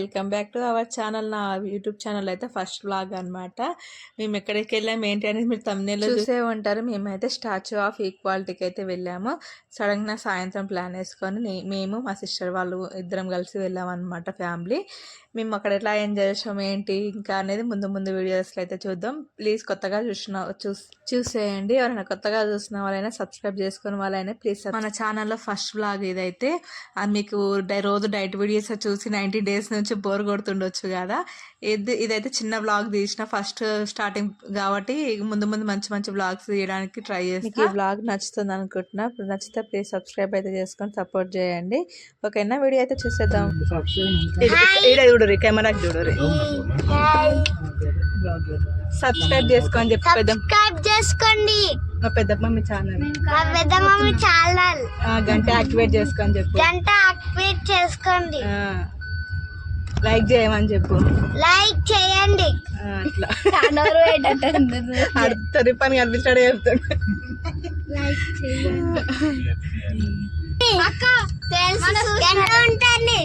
Welcome back to our channel. నా YouTube channel అయితే first vlog అనమాట. మేము ఎక్కడికి వెళ్ళాము ఏంటి అనేది మీరు తమ్మునేలో చూసే ఉంటారు. మేమైతే స్టాచ్యూ ఆఫ్ ఈక్వాలిటీకి అయితే వెళ్ళాము. సడన్గా సాయంత్రం ప్లాన్ వేసుకొని మేము మా సిస్టర్ వాళ్ళు ఇద్దరం కలిసి వెళ్ళాము అనమాట ఫ్యామిలీ. మేము అక్కడ ఎట్లా ఎంజాయ్ చేసాము ఏంటి ఇంకా అనేది ముందు ముందు వీడియోస్లో అయితే చూద్దాం. ప్లీజ్ కొత్తగా చూసేయండి. ఎవరైనా కొత్తగా చూసిన వాళ్ళైనా సబ్స్క్రైబ్ చేసుకున్న వాళ్ళైనా ప్లీజ్ మన ఛానల్లో ఫస్ట్ వ్లాగ్ ఇదైతే. మీకు రోజు డైట్ వీడియోస్ చూసి 90 డేస్ నుంచి బోర్ కొడుతుండొచ్చు కదా. ఇదైతే చిన్న వ్లాగ్ తీసిన ఫస్ట్ స్టార్టింగ్ కాబట్టి ముందు ముందు మంచి మంచి వ్లాగ్స్ తీయడానికి ట్రై చేస్తాను. ఈ వ్లాగ్ నచ్చుతుంది అనుకుంటున్నా. నచ్చితే ప్లీజ్ సబ్స్క్రైబ్ అయితే చేసుకొని సపోర్ట్ చేయండి. ఓకేనా, వీడియో అయితే చూసేద్దాం. చూడరు కెమెరాకి చూడరు. సబ్స్క్రైబ్ చేసుకొని చేసుకోండి మా పెద్దమ్మ ఛానల్ గంట యాక్టివేట్ చేసుకొని చెప్పు. గంట యాక్టివేట్ చేసుకోండి. లైక్ చేయమని చెప్పు. లైక్ చేయండి. అట్లా తొరి పని కనిపించాడు చెప్తాడు. లైక్ చేయండి. గంట ఉంటుంది.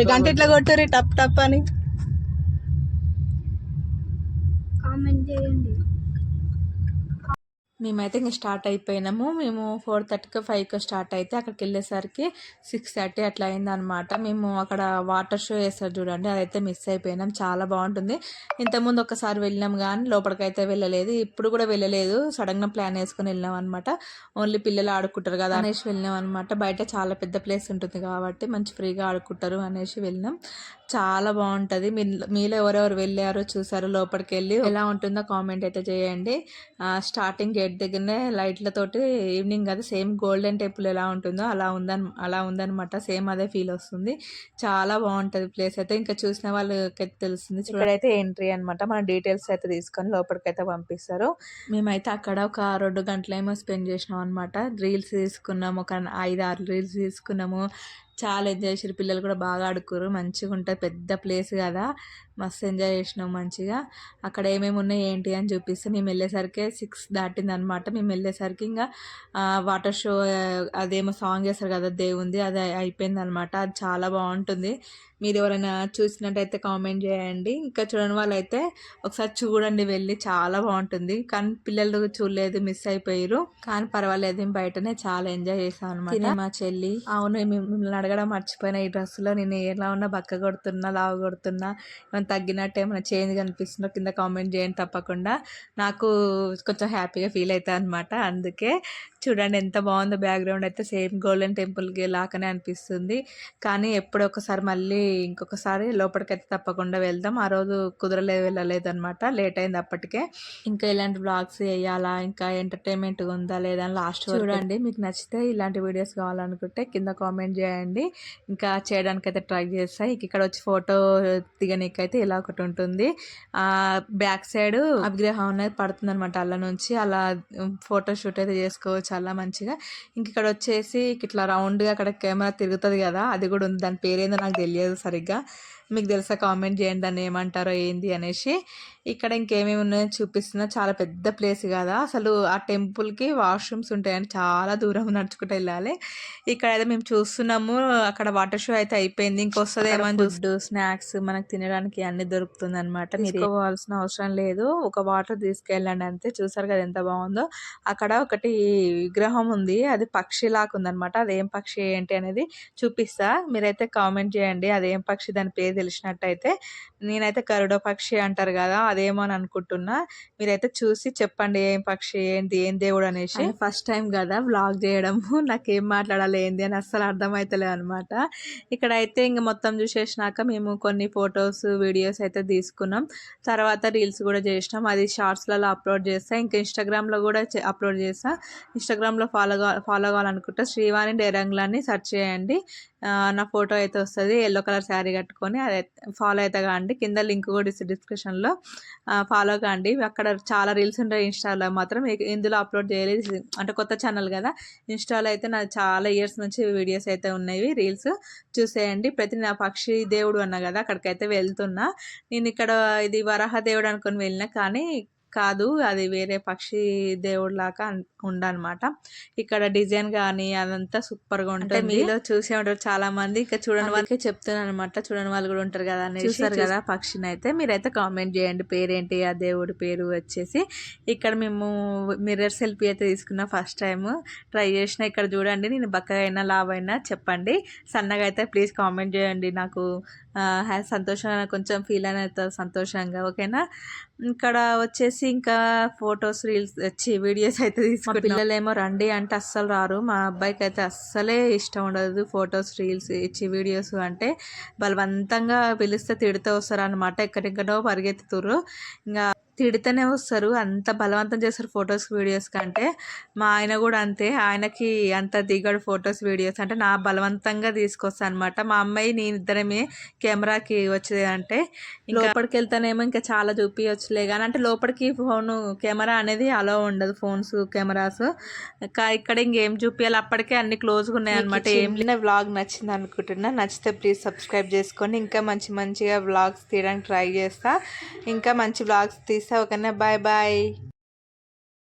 గంట ఇట్లా కొట్టుర్రి టప్ టప్ అని కామెంట్ చేయండి. మేమైతే ఇంకా స్టార్ట్ అయిపోయినాము. మేము 4:30 5 స్టార్ట్ అయితే అక్కడికి వెళ్ళేసరికి 6:30 అట్లా అయిందనమాట. మేము అక్కడ వాటర్ షో వేస్తారు చూడండి, అదైతే మిస్ అయిపోయినాం. చాలా బాగుంటుంది. ఇంతకుముందు ఒకసారి వెళ్ళినాం కానీ లోపలికైతే వెళ్ళలేదు. ఇప్పుడు కూడా వెళ్ళలేదు. సడన్గా ప్లాన్ వేసుకొని వెళ్ళినాం అనమాట. ఓన్లీ పిల్లలు ఆడుకుంటారు కదా అనేసి వెళ్ళినాం అనమాట. బయట చాలా పెద్ద ప్లేస్ ఉంటుంది కాబట్టి మంచి ఫ్రీగా ఆడుకుంటారు అనేసి వెళ్ళినాం. చాలా బాగుంటుంది. మీలో ఎవరెవరు వెళ్ళారో చూసారో లోపలికి వెళ్ళి ఎలా ఉంటుందో కామెంట్ అయితే చేయండి. స్టార్టింగ్ గేట్ దగ్గరనే లైట్లతోటి ఈవినింగ్ కదా, సేమ్ గోల్డెన్ టెంపుల్ ఎలా ఉంటుందో అలా ఉందనమాట. సేమ్ అదే ఫీల్ వస్తుంది. చాలా బాగుంటుంది ప్లేస్ అయితే. ఇంకా చూసిన వాళ్ళకి తెలుస్తుంది. ఇక్కడైతే ఎంట్రీ అనమాట. మన డీటెయిల్స్ అయితే తీసుకొని లోపలికి అయితే పంపిస్తారు. మేమైతే అక్కడ ఒక 2 గంటలేమో స్పెండ్ చేసినాం అనమాట. రీల్స్ తీసుకున్నాము, ఒక 5-6 రీల్స్ తీసుకున్నాము. చాలా ఎంజాయ్ చేసారు. పిల్లలు కూడా బాగా ఆడుకోరు. మంచిగా ఉంటుంది. పెద్ద ప్లేస్ కదా, మస్తు ఎంజాయ్ చేసినాం మంచిగా. అక్కడ ఏమేమి ఉన్నాయి ఏంటి అని చూపిస్తే మేము వెళ్ళేసరికి 6 దాటింది అనమాట. మేము వెళ్ళేసరికి ఇంకా వాటర్ షో అదేమో సాంగ్ చేస్తారు కదా దేవుంది, అది అయిపోయింది అనమాట. అది చాలా బాగుంటుంది. మీరు ఎవరైనా చూసినట్టయితే కామెంట్ చేయండి. ఇంకా చూడని వాళ్ళైతే ఒకసారి చూడండి వెళ్ళి, చాలా బాగుంటుంది. కానీ పిల్లలు చూడలేదు, మిస్ అయిపోయారు. కానీ పర్వాలేదు, బయటనే చాలా ఎంజాయ్ చేసాం అనమాట. మా చెల్లి అవును మిమ్మల్ని అడగడం మర్చిపోయిన, ఈ డ్రెస్సులో నేను ఎలా ఉన్నా బక్క కొడుతున్నా లావు కొడుతున్నా ఏమైనా తగ్గినట్టు ఏమైనా చేంజ్ కనిపిస్తుందో కింద కామెంట్ చేయండి తప్పకుండా. నాకు కొంచెం హ్యాపీగా ఫీల్ అవుతుంది అనమాట. అందుకే చూడండి ఎంత బాగుందో. బ్యాక్గ్రౌండ్ అయితే సేమ్ గోల్డెన్ టెంపుల్కి లాగానే అనిపిస్తుంది. కానీ ఎప్పుడో ఒకసారి మళ్ళీ ఇంకొకసారి లోపలికైతే తప్పకుండా వెళ్దాం. ఆ రోజు వెళ్ళలేదు అనమాట, లేట్ అయింది అప్పటికే. ఇంకా ఇలాంటి బ్లాగ్స్ వేయాలా, ఇంకా ఎంటర్టైన్మెంట్గా ఉందా లేదా అని లాస్ట్ చూడండి. మీకు నచ్చితే ఇలాంటి వీడియోస్ కావాలనుకుంటే కింద కామెంట్ చేయండి. ఇంకా చేయడానికైతే ట్రై చేస్తాయి. ఇక్కడ వచ్చి ఫోటో దిగనీకైతే ఇలా ఒకటి ఉంటుంది. బ్యాక్ సైడ్ విగ్రహం అనేది పడుతుంది అనమాట. అలా నుంచి అలా ఫోటో షూట్ అయితే చేసుకోవచ్చు చాలా మంచిగా. ఇంక ఇక్కడ వచ్చేసి ఇట్లా రౌండ్గా అక్కడ కెమెరా తిరుగుతుంది కదా, అది కూడా ఉంది. దాని పేరేందో నాకు తెలియదు సరిగ్గా. మీకు తెలుసా కామెంట్ చేయండి దాన్ని ఏమంటారో ఏంది అనేసి. ఇక్కడ ఇంకేమేమి ఉన్నాయో చూపిస్తున్నా. చాలా పెద్ద ప్లేస్ కదా అసలు. ఆ టెంపుల్కి వాష్రూమ్స్ ఉంటాయని చాలా దూరం నడుచుకుంటూ వెళ్ళాలి. ఇక్కడ అయితే మేము చూస్తున్నాము. అక్కడ వాటర్ షో అయితే అయిపోయింది. ఇంకొస్తుంది ఏమని ఫుడ్ స్నాక్స్ మనకు తినడానికి అన్ని దొరుకుతుంది అనమాట. మీరు తీసుకోవాల్సిన అవసరం లేదు, ఒక వాటర్ తీసుకెళ్ళండి అంతే. చూసారు కదా ఎంత బాగుందో. అక్కడ ఒకటి విగ్రహం ఉంది, అది పక్షిలాగా ఉందనమాట. అదేం పక్షి ఏంటి అనేది చూపిస్తా, మీరైతే కామెంట్ చేయండి. అదేం పక్షి, దాని పేరు తెలిసినట్టయితే. నేనైతే గరుడ పక్షి అంటారు కదా, అదేమో అని అనుకుంటున్నా. మీరైతే చూసి చెప్పండి ఏం పక్షి ఏంటి ఏం దేవుడు అనేసి. ఫస్ట్ టైం కదా వ్లాగ్ చేయడము, నాకేం మాట్లాడాలి ఏంది అని అస్సలు అర్థమవుతలేదు అనమాట. ఇక్కడైతే ఇంక మొత్తం చూసేసినాక మేము కొన్ని ఫొటోస్ వీడియోస్ అయితే తీసుకున్నాం. తర్వాత రీల్స్ కూడా చేసినాం. అది షార్ట్స్లలో అప్లోడ్ చేస్తా, ఇంకా ఇన్స్టాగ్రామ్లో కూడా అప్లోడ్ చేస్తా. ఇన్స్టాగ్రామ్లో ఫాలో కావాలనుకుంటే శ్రీవాణి డైరంగులని సెర్చ్ చేయండి. నా ఫోటో అయితే వస్తుంది, ఎల్లో కలర్ శారీ కట్టుకొని. అది ఫాలో అయితే కాండి. కింద లింక్ కూడా డిస్క్రిప్షన్లో ఫాలో కాండి. అక్కడ చాలా రీల్స్ ఉంటాయి. ఇన్స్టాలో మాత్రం ఇందులో అప్లోడ్ చేయలేదు అంటే కొత్త ఛానల్ కదా. ఇన్స్టాలో అయితే నా చాలా ఇయర్స్ నుంచి వీడియోస్ అయితే ఉన్నాయి, రీల్స్ చూసేయండి. నా పక్షి దేవుడు అన్నా కదా, అక్కడికైతే వెళ్తున్నా నేను. ఇక్కడ ఇది వరాహ దేవుడు అనుకొని వెళ్ళినా కానీ కాదు, అది వేరే పక్షి దేవుడిలాగా ఉండనమాట. ఇక్కడ డిజైన్ కానీ అదంతా సూపర్గా ఉంటుంది. మీలో చూసే ఉంటారు చాలా మంది, ఇంకా చూడని వాళ్ళకి చెప్తున్నాను అనమాట, చూడని వాళ్ళు కూడా ఉంటారు కదా అని. చూసారు కదా పక్షిని అయితే, మీరైతే కామెంట్ చేయండి పేరేంటి, ఆ దేవుడి పేరు వచ్చేసి. ఇక్కడ మేము మిర్రర్ సెల్ఫీ అయితే తీసుకున్నా, ఫస్ట్ టైం ట్రై చేసిన. ఇక్కడ చూడండి, నేను బక్కగా అయినా లావైనా చెప్పండి, సన్నగా అయితే ప్లీజ్ కామెంట్ చేయండి. నాకు సంతోషంగా కొంచెం ఫీల్ అయిన సంతోషంగా, ఓకేనా. ఇక్కడ వచ్చేసి ఇంకా ఫొటోస్ రీల్స్ వచ్చి వీడియోస్ అయితే తీసుకుంటాం. పిల్లలేమో రండి అంటే అస్సలు రారు. మా అబ్బాయికి అయితే అస్సలే ఇష్టం ఉండదు ఫొటోస్ రీల్స్ ఇచ్చి వీడియోస్ అంటే. బలవంతంగా పిలిస్తే తిడుతూ వస్తారు అనమాట, ఎక్కడెక్కడో పరిగెత్తుతుర్రు, ఇంకా తిడితేనే వస్తారు, అంత బలవంతం చేస్తారు ఫొటోస్ వీడియోస్ కంటే. మా ఆయన కూడా అంతే, ఆయనకి అంత దిగడు ఫొటోస్ వీడియోస్ అంటే, నా బలవంతంగా తీసుకొస్తాను అనమాట. మా అమ్మాయి నేను ఇద్దరమే కెమెరాకి వచ్చేది అంటే, లోపలికి వెళ్తానేమో ఇంకా చాలా చూపించచ్చులే కానీ, అంటే లోపలికి ఫోను కెమెరా అనేది అలో ఉండదు, ఫోన్స్ కెమెరాస్. ఇక్కడ ఇంకేం చూపించాలి, అప్పటికే అన్ని క్లోజ్గా ఉన్నాయన్నమాట. ఏం వ్లాగ్ నచ్చింది అనుకుంటున్నా, నచ్చితే ప్లీజ్ సబ్స్క్రైబ్ చేసుకొని ఇంకా మంచిగా వ్లాగ్స్ తీయడానికి ట్రై చేస్తా, ఇంకా మంచి వ్లాగ్స్ తీస్తా. ఓకేనా, బాయ్ బాయ్.